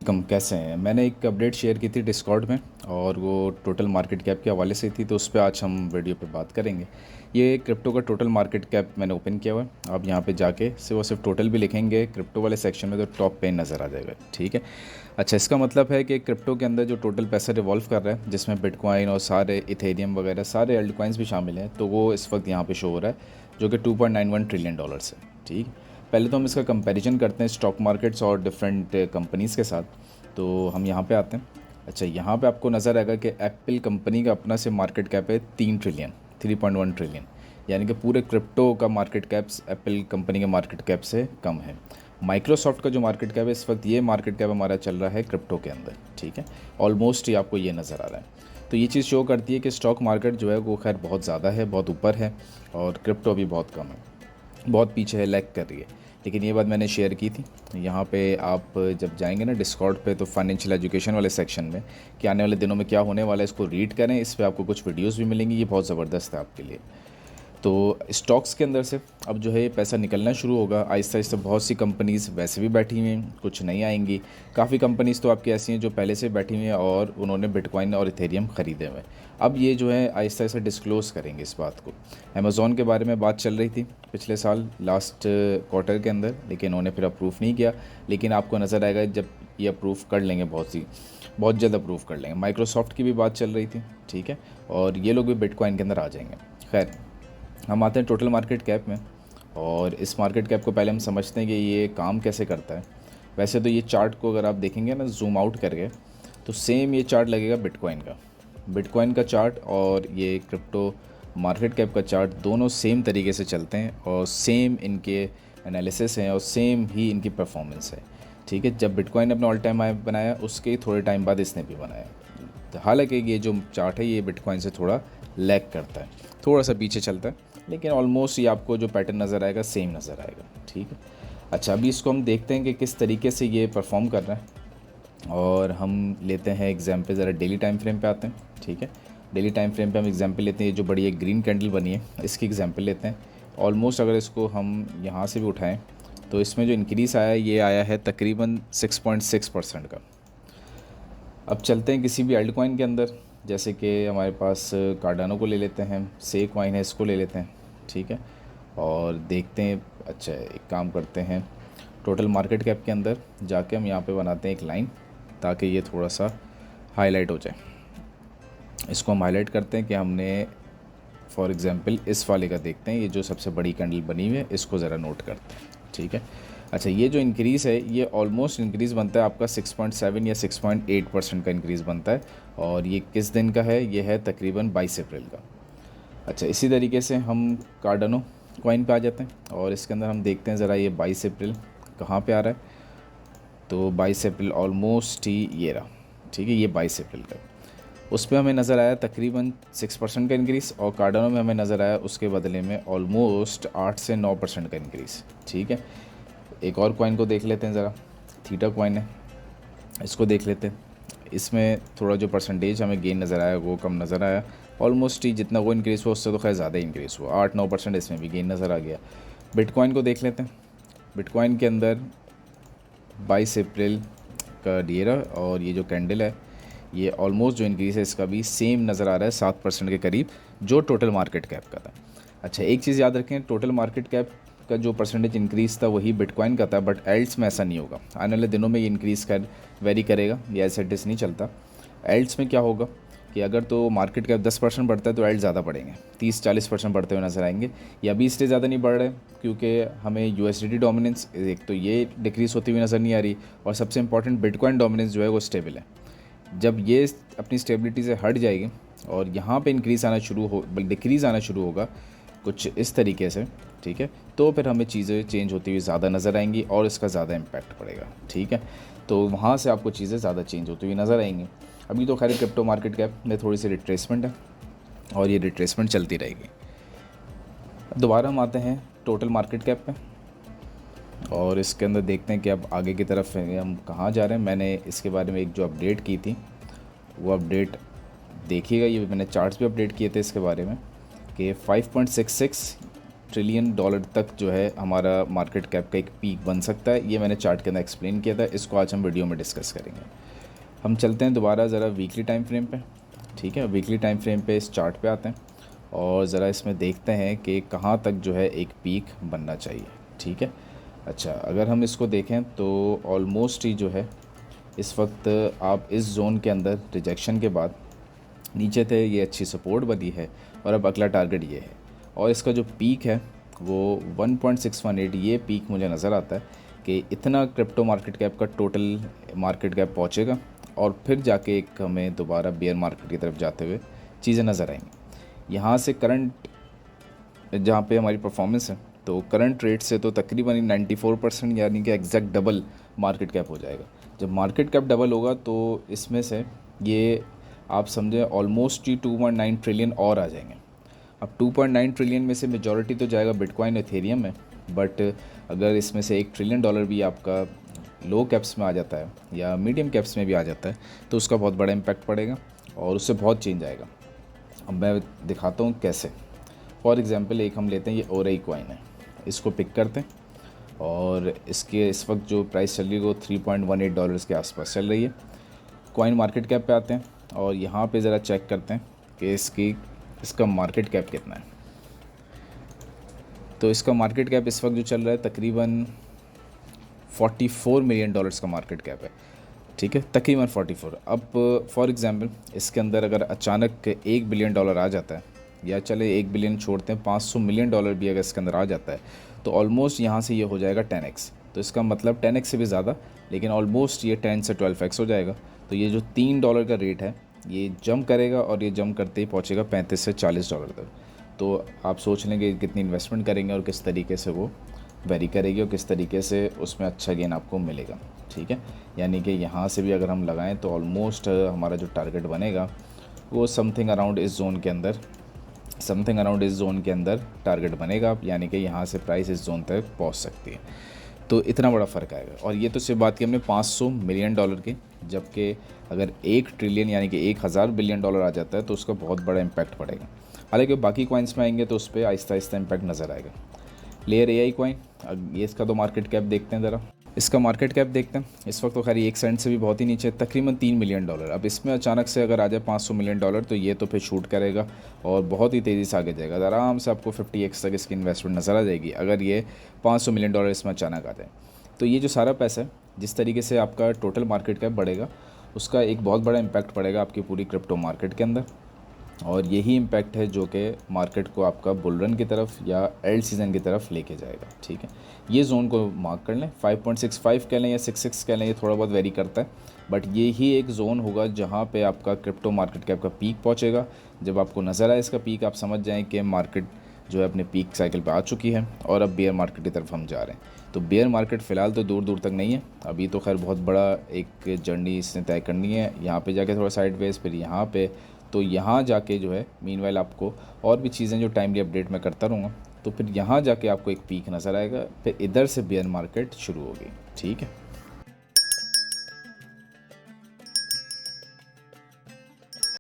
कम कैसे हैं। मैंने एक अपडेट शेयर की थी डिस्कॉर्ड में और वो टोटल मार्केट कैप के हवाले से थी, तो उस पर आज हम वीडियो पे बात करेंगे। ये क्रिप्टो का टोटल मार्केट कैप मैंने ओपन किया हुआ है। आप यहाँ पे जाके सिर्फ टोटल भी लिखेंगे क्रिप्टो वाले सेक्शन में तो टॉप पे नज़र आ जाएगा। ठीक है। अच्छा, इसका मतलब है कि क्रिप्टो के अंदर जो टोटल पैसा रिवॉल्व कर रहा है, जिसमें बिटकॉइन और सारे इथेरियम वगैरह सारे अल्ट कॉइन्स भी शामिल हैं, तो वो इस वक्त यहाँ पे शो हो रहा है, जो कि $2.91 ट्रिलियन है। ठीक। पहले तो हम इसका कंपैरिजन करते हैं स्टॉक मार्केट्स और डिफरेंट कंपनीज़ के साथ। तो हम यहाँ पे आते हैं। अच्छा, यहाँ पे आपको नज़र आएगा कि एप्पल कंपनी का अपना से मार्केट कैप है 3 ट्रिलियन, 3.1 ट्रिलियन। यानी कि पूरे क्रिप्टो का मार्केट कैप्स एप्पल कंपनी के मार्केट कैप से कम है। माइक्रोसॉफ्ट का जो मार्केट कैप है इस वक्त, ये मार्केट कैप हमारा चल रहा है क्रिप्टो के अंदर। ठीक है। ऑलमोस्ट ही आपको ये नज़र आ रहा है। तो ये चीज़ शो करती है कि स्टॉक मार्केट जो है वो खैर बहुत ज़्यादा है, बहुत ऊपर है, और क्रिप्टो अभी बहुत कम है, बहुत पीछे है, लैग कर रही है। लेकिन ये बात मैंने शेयर की थी। यहाँ पे आप जब जाएंगे ना डिस्कॉर्ड पे, तो फाइनेंशियल एजुकेशन वाले सेक्शन में कि आने वाले दिनों में क्या होने वाला है, इसको रीड करें। इस पे आपको कुछ वीडियोस भी मिलेंगी, ये बहुत ज़बरदस्त है आपके लिए। तो स्टॉक्स के अंदर से अब जो है ये पैसा निकलना शुरू होगा आहिस्ता आहिस्ता। बहुत सी कंपनीज़ वैसे भी बैठी हुई हैं, कुछ नहीं आएंगी। काफ़ी कंपनीज़ तो आपकी ऐसी हैं जो पहले से बैठी हुई हैं और उन्होंने बिटकॉइन और इथेरियम ख़रीदे हुए हैं। अब ये जो है आहिस्ता आहिस्ता डिस्क्लोज़ करेंगे इस बात को। अमेज़ॉन के बारे में बात चल रही थी पिछले साल लास्ट क्वार्टर के अंदर, लेकिन उन्होंने फिर अप्रूव नहीं किया। लेकिन आपको नज़र आएगा जब ये अप्रूव कर लेंगे, बहुत जल्द अप्रूव कर लेंगे। माइक्रोसॉफ्ट की भी बात चल रही थी। ठीक है। और ये लोग भी बिटकॉइन के अंदर आ जाएंगे। खैर, हम आते हैं टोटल मार्केट कैप में। और इस मार्केट कैप को पहले हम समझते हैं कि ये काम कैसे करता है। वैसे तो ये चार्ट को अगर आप देखेंगे ना जूम आउट करके, तो सेम ये चार्ट लगेगा बिटकॉइन का चार्ट और ये क्रिप्टो मार्केट कैप का चार्ट, दोनों सेम तरीके से चलते हैं और सेम इनके एनालिसिस हैं और सेम ही इनकी परफॉर्मेंस है। ठीक है। जब बिटकॉइन ने अपना ऑल टाइम हाई बनाया, उसके थोड़े टाइम बाद इसने भी बनाया। तो हालांकि ये जो चार्ट है ये बिटकॉइन से थोड़ा लैग करता है, थोड़ा सा पीछे चलता है, लेकिन ऑलमोस्ट ये आपको जो पैटर्न नज़र आएगा सेम नज़र आएगा। ठीक है। अच्छा, अभी इसको हम देखते हैं कि किस तरीके से ये परफॉर्म कर रहा है। और हम लेते हैं एग्जाम्पल, ज़रा डेली टाइम फ्रेम पे आते हैं। ठीक है। डेली टाइम फ्रेम पे हम एग्जाम्पल लेते हैं, ये जो बड़ी एक ग्रीन कैंडल बनी है इसकी एग्जाम्पल लेते हैं। ऑलमोस्ट अगर इसको हम यहाँ से भी उठाएँ तो इसमें जो इंक्रीज़ आया है ये आया है तकरीबन 6.6% का। अब चलते हैं किसी भी अल्ट कॉइन के अंदर, जैसे कि हमारे पास कार्डानो को ले लेते हैं, से कॉइन है इसको ले लेते हैं। ठीक है। और देखते हैं। अच्छा, एक काम करते हैं, टोटल मार्केट कैप के अंदर जाके हम यहाँ पे बनाते हैं एक लाइन, ताकि ये थोड़ा सा हाईलाइट हो जाए। इसको हम हाईलाइट करते हैं कि हमने फॉर एग्ज़ाम्पल इस वाले का देखते हैं, ये जो सबसे बड़ी कैंडल बनी हुई है इसको ज़रा नोट करते हैं। ठीक है। अच्छा, ये जो इंक्रीज़ है ये ऑलमोस्ट इंक्रीज़ बनता है आपका 6.7 या 6.8% का इंक्रीज़ बनता है। और ये किस दिन का है? ये है तकरीबन 22 अप्रैल का। अच्छा, इसी तरीके से हम कार्डानो कॉइन पे आ जाते हैं और इसके अंदर हम देखते हैं ज़रा ये 22 अप्रैल कहाँ पे आ रहा है। तो 22 अप्रैल ऑलमोस्ट ही ये रहा। ठीक है, ये 22 अप्रैल का। उस पे हमें नज़र आया तकरीबन 6% का इंक्रीज़, और कार्डानो में हमें नज़र आया उसके बदले में ऑलमोस्ट 8 से 9% का इंक्रीज़। ठीक है। एक और कॉइन को देख लेते हैं ज़रा, थीटा कॉइन है, इसको देख लेते हैं। इसमें थोड़ा जो परसेंटेज हमें गेन नज़र आया वो कम नज़र आया। ऑलमोस्ट ही जितना वो इंक्रीज़ हुआ उससे तो खैर ज़्यादा इंक्रीज़ हुआ, 8-9% इसमें भी गेन नज़र आ गया। बिटकॉइन को देख लेते हैं। बिटकॉइन के अंदर 22 अप्रैल का डेरा और ये जो कैंडल है ये ऑलमोस्ट जो इंक्रीज़ है इसका भी सेम नज़र आ रहा है, 7% के करीब, जो टोटल मार्केट कैप का था। अच्छा, एक चीज़ याद रखें, टोटल मार्केट कैप का जो परसेंटेज इंक्रीज़ था वही बिटकॉइन का था, बट एल्ट्स में ऐसा नहीं होगा। आने वाले दिनों में ये इंक्रीज़ कर वेरी करेगा, ये ऐसे डिस नहीं चलता। एल्ट्स में क्या होगा कि अगर तो मार्केट कैप 10% बढ़ता है तो एल्ट ज़्यादा बढ़ेंगे, 30-40% बढ़ते हुए नजर आएंगे। ये अभी इसलिए ज़्यादा नहीं बढ़ रहे क्योंकि हमें यूएसडीटी डोमिनेंस एक तो ये डिक्रीज़ होती हुई नज़र नहीं आ रही, और सबसे इंपॉर्टेंट बिटकॉइन डोमिनेंस जो है वो स्टेबल है। जब ये अपनी स्टेबिलिटी से हट जाएगी और यहाँ पे इंक्रीज़ आना शुरू हो, डिक्रीज़ आना शुरू होगा कुछ इस तरीके से, ठीक है, तो फिर हमें चीज़ें चेंज होती हुई ज़्यादा नज़र आएंगी और इसका ज़्यादा इम्पैक्ट पड़ेगा। ठीक है। तो वहाँ से आपको चीज़ें ज़्यादा चेंज होती हुई नज़र आएंगी। अभी तो खैर क्रिप्टो मार्केट कैप में थोड़ी सी रिट्रेसमेंट है और ये रिट्रेसमेंट चलती रहेगी। दोबारा हम आते हैं टोटल मार्केट कैप पे और इसके अंदर देखते हैं कि अब आगे की तरफ हम कहाँ जा रहे हैं। मैंने इसके बारे में एक जो अपडेट की थी वो अपडेट देखिएगा, ये मैंने चार्ट्स भी अपडेट किए थे इसके बारे में कि 5.66 ट्रिलियन डॉलर तक जो है हमारा मार्केट कैप का एक पीक बन सकता है। ये मैंने चार्ट के अंदर एक्सप्लेन किया था, इसको आज हम वीडियो में डिस्कस करेंगे। हम चलते हैं दोबारा ज़रा वीकली टाइम फ्रेम पे। ठीक है, वीकली टाइम फ्रेम पे इस चार्ट पे आते हैं और ज़रा इसमें देखते हैं कि कहाँ तक जो है एक पीक बनना चाहिए। ठीक है, अच्छा अगर हम इसको देखें तो ऑलमोस्ट ही जो है इस वक्त आप इस जोन के अंदर रिजेक्शन के बाद नीचे थे, ये अच्छी सपोर्ट बनी है और अब अगला टारगेट ये है और इसका जो पीक है वो 1.618, ये पीक मुझे नज़र आता है कि इतना क्रिप्टो मार्केट कैप का टोटल मार्केट कैप पहुँचेगा और फिर जाके एक हमें दोबारा बेयर मार्केट की तरफ जाते हुए चीज़ें नज़र आएंगी। यहाँ से करंट जहाँ पे हमारी परफॉर्मेंस है तो करंट रेट से तो तकरीबन 94%, यानी कि एग्जैक्ट डबल मार्केट कैप हो जाएगा। जब मार्केट कैप डबल होगा तो इसमें से ये आप समझें ऑलमोस्ट ही 2.9 ट्रिलियन और आ जाएंगे। अब 2.9 ट्रिलियन में से मेजॉरिटी तो जाएगा बिटकॉइन एथेरियम में, बट अगर इसमें से $1 ट्रिलियन भी आपका लो कैप्स में आ जाता है या मीडियम कैप्स में भी आ जाता है तो उसका बहुत बड़ा इम्पैक्ट पड़ेगा और उससे बहुत चेंज आएगा। अब मैं दिखाता हूँ कैसे। फॉर एग्ज़ाम्पल एक हम लेते हैं, ये ओरेई कॉइन है, इसको पिक करते हैं और इसके इस वक्त जो प्राइस चल रही है वो $3.18 के आसपास चल रही है। कॉइन मार्केट कैप पे आते हैं और यहाँ पे ज़रा चेक करते हैं कि इसका मार्केट कैप कितना है। तो इसका मार्केट कैप इस वक्त जो चल रहा है तकरीबन $44 मिलियन का मार्केट कैप है। ठीक है, तकरीबन 44। अब फॉर एग्ज़ाम्पल इसके अंदर अगर अचानक $1 बिलियन आ जाता है, या चले 1 बिलियन छोड़ते हैं, $500 मिलियन भी अगर इसके अंदर आ जाता है तो ऑलमोस्ट यहाँ से ये हो जाएगा 10x। तो इसका मतलब 10x से भी ज़्यादा, लेकिन ऑलमोस्ट ये 10 से 12x हो जाएगा। तो ये जो $3 का रेट है ये जंप करेगा और ये जंप करते ही पहुँचेगा $35 से $40 तक। तो आप सोच लेंगे कितनी इन्वेस्टमेंट करेंगे और किस तरीके से वो वेरी करेगी और किस तरीके से उसमें अच्छा गेन आपको मिलेगा। ठीक है, यानी कि यहाँ से भी अगर हम लगाएं तो ऑलमोस्ट हमारा जो टारगेट बनेगा वो समथिंग अराउंड इस जोन के अंदर टारगेट बनेगा, यानी कि यहाँ से प्राइस इस जोन तक पहुँच सकती है। तो इतना बड़ा फ़र्क आएगा। और ये तो सिर्फ बात की हमने $500 मिलियन की, जबकि अगर 1 ट्रिलियन यानी कि 1000 बिलियन आ जाता है तो उसका बहुत बड़ा इम्पैक्ट पड़ेगा। हालांकि बाकी कॉइन्स में आएंगे तो उस पर आहिस्ता आहिस्ता इम्पैक्ट नज़र आएगा। लेयर एआई कॉइन, ये इसका तो मार्केट कैप देखते हैं ज़रा। इसका मार्केट कैप देखते हैं, इस वक्त तो खैर 1 सेंट से भी बहुत ही नीचे, तकरीबन $3 मिलियन। अब इसमें अचानक से अगर आ जाए $500 मिलियन तो ये तो फिर शूट करेगा और बहुत ही तेज़ी से आगे जाएगा। आराम से आपको 50x तक इसकी इन्वेस्टमेंट नज़र आ जाएगी अगर ये $500 मिलियन इसमें अचानक आ जाए। तो ये जो सारा पैसा है, जिस तरीके से आपका टोटल मार्केट कैप बढ़ेगा उसका एक बहुत बड़ा इम्पैक्ट पड़ेगा आपकी पूरी क्रिप्टो मार्केट के अंदर। और यही इम्पैक्ट है जो कि मार्केट को आपका बुल रन की तरफ या एल्ड सीज़न की तरफ लेके जाएगा। ठीक है, ये जोन को मार्क कर लें, 5.65 कह लें या 66 कह लें, ये थोड़ा बहुत वेरी करता है, बट ये ही एक जोन होगा जहाँ पे आपका क्रिप्टो मार्केट कैप का पीक पहुँचेगा। जब आपको नज़र आए इसका पीक, आप समझ जाएँ कि मार्केट जो है अपने पीक साइकिल पे आ चुकी है और अब बेयर मार्केट की तरफ हम जा रहे हैं। तो बेयर मार्केट फ़िलहाल तो दूर दूर तक नहीं है, अभी तो खैर बहुत बड़ा एक जर्नी इसने तय करनी है। यहाँ पे जाके थोड़ा साइडवेज, फिर यहाँ पे, तो यहाँ जाके जो है मीनवाइल आपको और भी चीज़ें जो टाइमली अपडेट मैं करता रहूँगा, तो फिर यहाँ जाके आपको एक पीक नज़र आएगा, फिर इधर से बेयर मार्केट शुरू होगी। ठीक है।